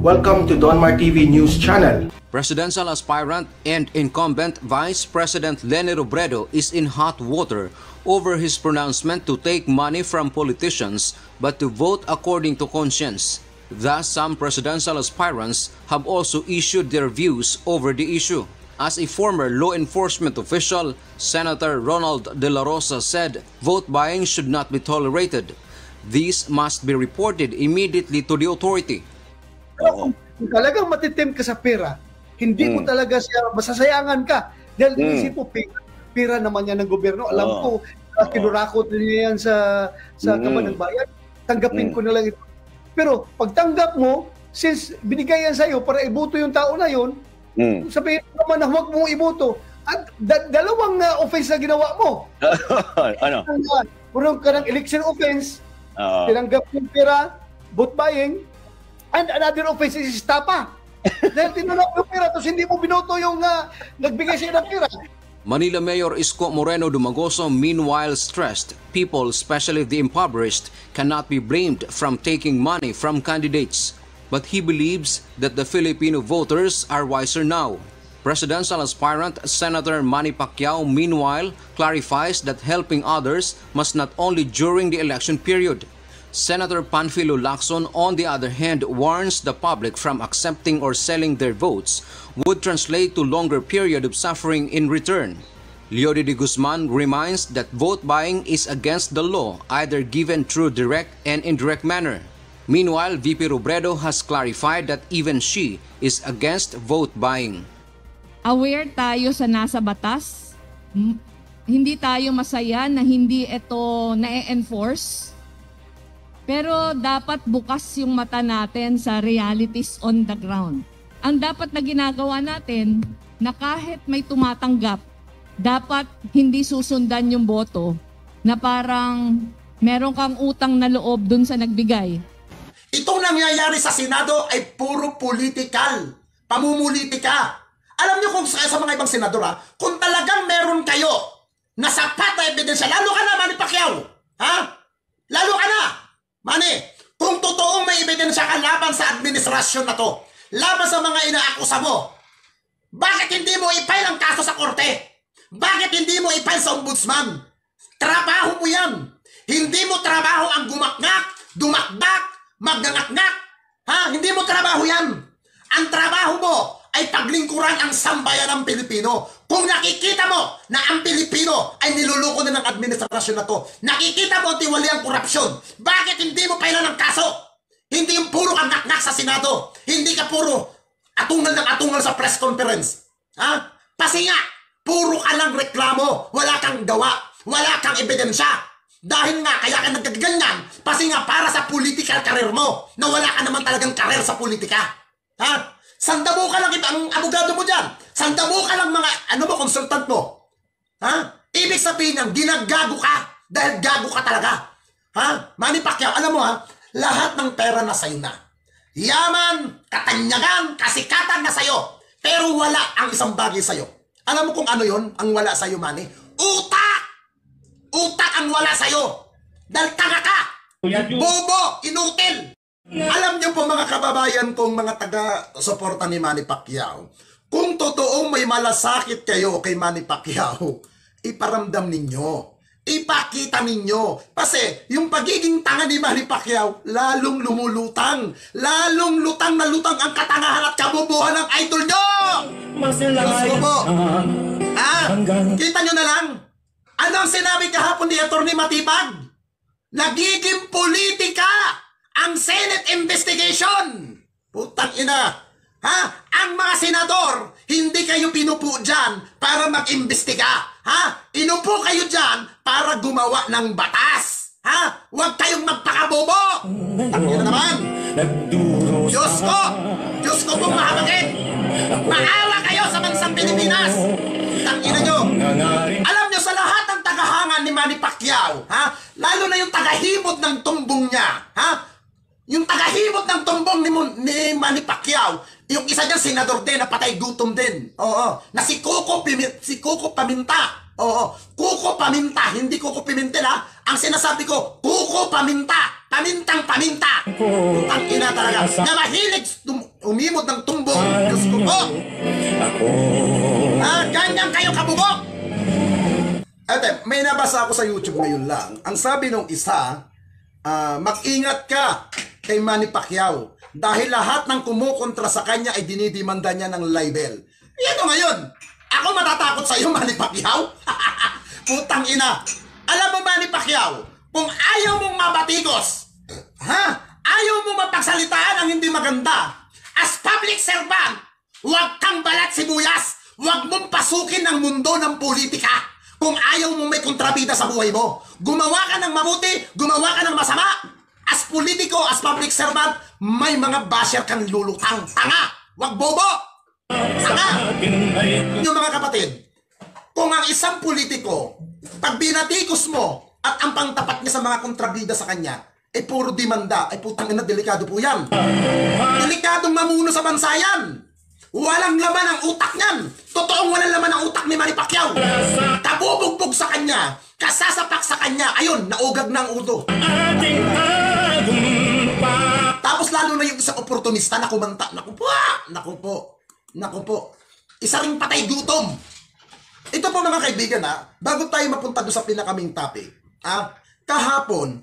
Welcome to Donmar TV News Channel. Presidential aspirant and incumbent Vice President Leni Robredo is in hot water over his pronouncement to take money from politicians but to vote according to conscience. Thus, some presidential aspirants have also issued their views over the issue. As a former law enforcement official, Senator Ronald De La Rosa said vote buying should not be tolerated. These must be reported immediately to the authority. Kung talagang matitim ka sa pera, hindi mo talaga siya, masasayangan ka. Dahil inisip mo, pera naman yan ng gobyerno. Alam ko, kinurakot niya yan sa kaban ng bayan. Tanggapin ko na lang ito. Pero pagtanggap mo, since binigay yan sa'yo para iboto yung tao na yun, sabihin mo naman na huwag mong iboto. At dalawang offense na ginawa mo. Ano? Meron ka ng election offense, tinanggap yung pera, vote buying, and another offense is tapa. Dahil tinanggap yung pera, tapos hindi mo binoto yung nagbigay siya ng pera. Manila Mayor Isko Moreno Dumagoso meanwhile stressed people, especially the impoverished, cannot be blamed from taking money from candidates. But he believes that the Filipino voters are wiser now. Presidential aspirant Senator Manny Pacquiao meanwhile clarifies that helping others must not only during the election period. Senator Panfilo Lacson, on the other hand, warns the public from accepting or selling their votes would translate to longer period of suffering in return. Leody de Guzman reminds that vote buying is against the law, either given through direct and indirect manner. Meanwhile, VP Robredo has clarified that even she is against vote buying. Aware tayo sa nasa batas. Hindi tayo masaya na hindi ito na-enforce. Pero dapat bukas yung mata natin sa realities on the ground. Ang dapat na ginagawa natin na kahit may tumatanggap, dapat hindi susundan yung boto na parang meron kang utang na loob dun sa nagbigay. Itong nangyayari sa Senado ay puro political, pamumulitika. Alam niyo kung sa mga ibang senador, kung talagang meron kayo na sapat na ebidensya, lalo ka na, Manny Pacquiao. Ha? Lalo ka na. Manny, kung totoong may ebidensya ka laban sa administrasyon na to, laban sa mga inaakusa mo, bakit hindi mo i-file ang kaso sa korte? Bakit hindi mo i-file sa ombudsman? Trabaho mo yan. Hindi mo trabaho ang gumakngak, dumakdak, magnangakngak. Ha? Hindi mo trabaho yan. Ang trabaho mo ay paglingkuran ang sambayan ng Pilipino. Kung nakikita mo na ang Pilipino ay niluluko na ng administrasyon na to, nakikita mo tiwali ang korupsyon, bakit hindi mo pailan ng kaso? Hindi yung puro kang ngak-ngak sa Senado. Hindi ka puro atungal ng atungal sa press conference. Ha? Kasi nga, puro ka lang reklamo, wala kang gawa, wala kang ebidensya. Dahil nga, kaya ka nagkaganyan, kasi nga para sa political career mo, na wala ka naman talagang career sa politika. Ha? Sandabo ka lang ang abogado mo dyan. Sandabo ka lang mga, consultant mo. Ha? Ibig sabihin ng ginagago ka dahil gago ka talaga. Ha? Manny Pacquiao, alam mo lahat ng pera na sa'yo na. Yaman, katanyagan, kasikatan na sa'yo. Pero wala ang isang bagay sa'yo. Alam mo kung ano yon ang wala sa'yo, Manny? Utak! Utak ang wala sa'yo. Dahil tanga ka. Bobo, inutil. Alam niyo po mga kababayan kong mga taga-suporta ni Manny Pacquiao, kung totoong may malasakit kayo kay Manny Pacquiao, iparamdam ninyo, ipakita ninyo. Kasi yung pagiging tanga ni Manny Pacquiao, lalong lumulutang, lalong lutang na lutang ang katangahan at kabubuhan ng idol nyo! Diyos ko po. Kita nyo na lang. Ano ang sinabi kahapon ni Atty. Matibag? Nagiging politika ang Senate investigation. Putang ina. Ha? Ang mga senador, hindi kayo pinupo dyan para mag-imbestiga. Ha? Inupo kayo dyan para gumawa ng batas. Ha? Huwag kayong magpakabobo. Tangina naman. Diyos ko pong mahabagin. Maawa kayo sa bansang Pilipinas. Tangina nyo. Alam nyo sa lahat ng tagahangan ni Manny Pacquiao, ha? Lalo na yung tagahimod ng tumbong niya, ha? Yung tagahimod ng tumbong ni Manny Pacquiao, yung isa dyan, senador din, na patay gutom din. Oo. Na si Coco Paminta. Oo. Coco Paminta, hindi Coco Pimentel, ha? Ang sinasabi ko, Coco Paminta. Pamintang-paminta! Putang ina talaga, na mahilig umimot ng tumbong. Diyos ko po! Ganyan kayo kabubok! Ate, may nabasa ako sa YouTube ngayon lang. Ang sabi nung isa, mag-ingat ka kay Manny Pacquiao dahil lahat ng kumukontra sa kanya ay dinidimanda niya ng libel. Yan o ngayon, ako matatakot sa iyo, Manny Pacquiao? Putang ina! Alam mo, Manny Pacquiao, kung ayaw mong mabatikos, ayaw mong mapagsalitaan ang hindi maganda, as public servant, huwag kang balat sibuyas, huwag mong pasukin ang mundo ng politika. Kung ayaw mong may kontrabida sa buhay mo, gumawa ka ng mabuti, gumawa ka ng masama. As politiko, as public servant, may mga basher kang lulutang. Tanga! Huwag bobo! Tanga! Yung mga kapatid, kung ang isang politiko, pag binatikos mo at ang pangtapat niya sa mga kontrabida sa kanya, ay puro demanda, ay putang ina, delikado po yan. Delikadong mamuno sa bansa yan. Walang laman ang utak niyan. Totoong walang laman ang utak ni Manny Pacquiao. Kabubugbog sa kanya, kasasapak sa kanya, ayun, naugag na ang ulo. Tapos lalo na yung isang oportunista na kumanta. Naku po. Isa ring patay gutom. Ito po mga kaibigan bago tayo mapunta doon sa pinakaming topic. Kahapon,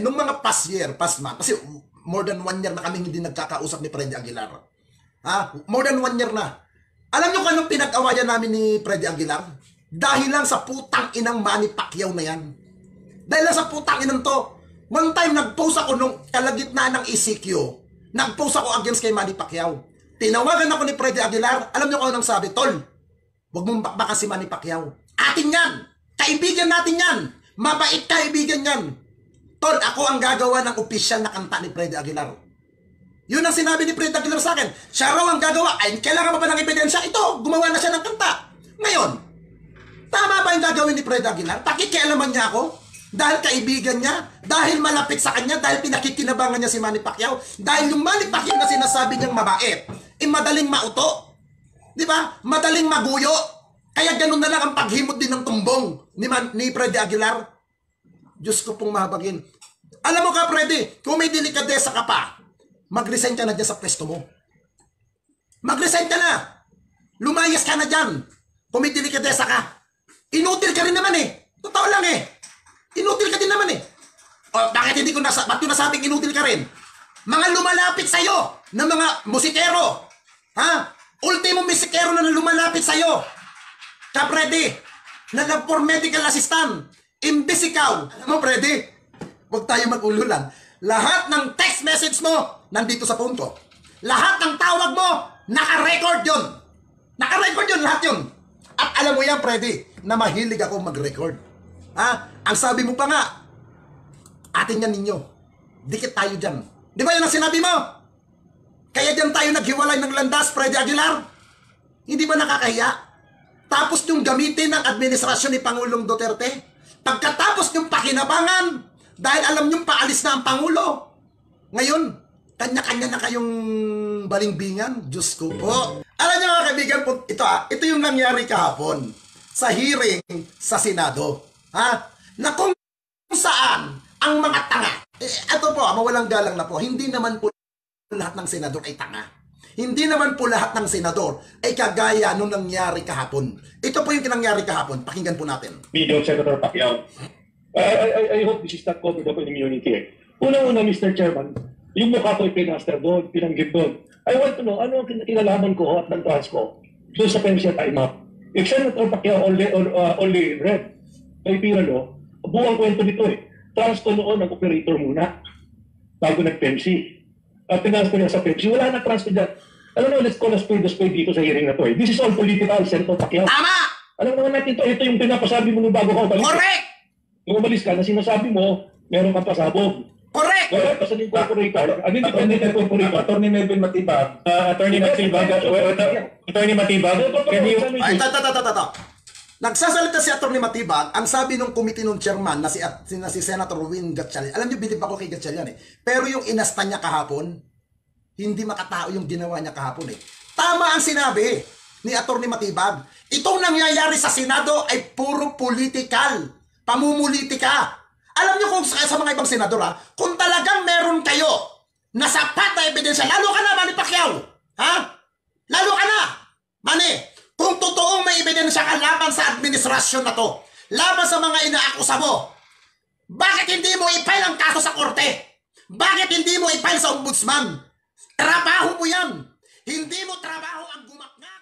nung mga past month, kasi more than 1 year na kami hindi nagkakausap ni Freddy Aguilar. More than 1 year na. Alam nyo kung anong pinag-awayan namin ni Freddy Aguilar? Dahil lang sa putang inang Manny Pacquiao na yan. Dahil lang sa putang inang to. One time, nag-post ako nung kalagitnaan ng ECQ. Nag-post ako against kay Manny Pacquiao. Tinawagan ako ni Freddy Aguilar. Alam nyo kung anong sabi? Tol, huwag mong bakbakan si Manny Pacquiao. Atin yan. Kaibigan natin yan. Mabait kaibigan yan. Tol, ako ang gagawa ng official na kanta ni Freddy Aguilar. Yun ang sinabi ni Freddy Aguilar sa akin. Siya raw ang gagawa. Ay, kailangan pa ba ng ebidensya? Ito, gumawa na siya ng kanta. Ngayon, tama ba yung gagawin ni Freddy Aguilar? Pakikialaman niya ako? Dahil kaibigan niya? Dahil malapit sa kanya? Dahil pinakikinabangan niya si Manny Pacquiao? Dahil yung Manny Pacquiao na sinasabi niyang mabait, madaling mauto. Di ba? Madaling maguyo. Kaya ganun na lang ang paghimot din ng tumbong ni Freddy Aguilar. Diyos ko pong mahabagin. Alam mo ka, Freddy, kung may delikadesa ka pa, mag-resign ka na dyan sa pwesto mo. Mag-resign ka na. Lumayas ka na dyan. Kung may delikadesa ka. Inutil ka rin naman Totoo lang Inutil ka din naman bakit hindi ko ba't ko nasabing inutil ka rin? Mga lumalapit sa'yo na mga musikero. Ultimo musikero na lumalapit sa'yo. Freddy, na for medical assistant. Imbis ikaw. Alam mo, Freddy, huwag tayo mag-ulo lang. Lahat ng text message mo, nandito sa phone ko. Lahat ng tawag mo, naka-record yun. Naka-record yun, lahat yun. At alam mo yan, Freddy, na mahilig ako mag-record. Ang sabi mo pa nga, atin yan ninyo. Dikit tayo dyan. Di ba yun ang sinabi mo? Kaya dyan tayo naghiwalay ng landas, Freddy Aguilar. Hindi ba nakakahiya? Tapos yung gamitin ng administrasyon ni Pangulong Duterte. Pagkatapos yung pakinabangan, dahil alam niyong paalis na ang Pangulo. Ngayon, kanya-kanya na kayong balingbingan. Diyos ko po. Alam niyo mga kaibigan po, ito yung nangyari kahapon sa hearing sa Senado. Na kung saan ang mga tanga. Ito po, mawalang galang na po, hindi naman po lahat ng senador ay tanga. Hindi naman po lahat ng senador ay kagaya nung nangyari kahapon. Ito po yung nangyari kahapon. Pakinggan po natin. Video Senator Pacquiao. I hope this is not covered up in immunity. Una-una, Mr. Chairman, yung mukha ko ay pinaster doon, pinanggit doon. I want to know, ano ang kinalaman ko at ng trans ko doon sa pension time up? If Senator Pacquiao only read kay Piralo, buwang kwento nito Trans ko noon ang operator muna bago nag-pensi. At tinasco niya sa pensi. Wala na trans ko dyan. Alam mo, let's call a spade dito sa hearing na to This is all political, Senator Pacquiao. Tama! Alam naman natin ito yung pinapasabi mo nung bago ka umalis. Correct! Nung umalis ka, na sinasabi mo, meron kang pasabog. Correct! Wala pa sa incorporator. Ang independent incorporator. Attorney Melvin Matibag. Attorney Matibag, can you... Ay, Nagsasalita si Atty. Matibag, ang sabi ng committee ng chairman na si Senator Win Gatchalian. Alam niyo, bilib ako kay Gatchalian Pero yung inasta niya kahapon, hindi makatao yung ginawa niya kahapon Tama ang sinabi ni Atty. Matibag. Itong nangyayari sa Senado ay puro political. Pamumulitika. Alam niyo kung sa mga ibang senador kung talagang meron kayo na sapat na ebidensya, lalo ka na, Manny Pacquiao. Ha? Lalo ka na, Manny. Kung totoong may ebidensya ka laban sa administrasyon na to, laban sa mga inaakusa mo, bakit hindi mo i-file ang kaso sa korte? Bakit hindi mo i-file sa ombudsman? Trabaho mo yan. Hindi mo trabaho ang gumakngak.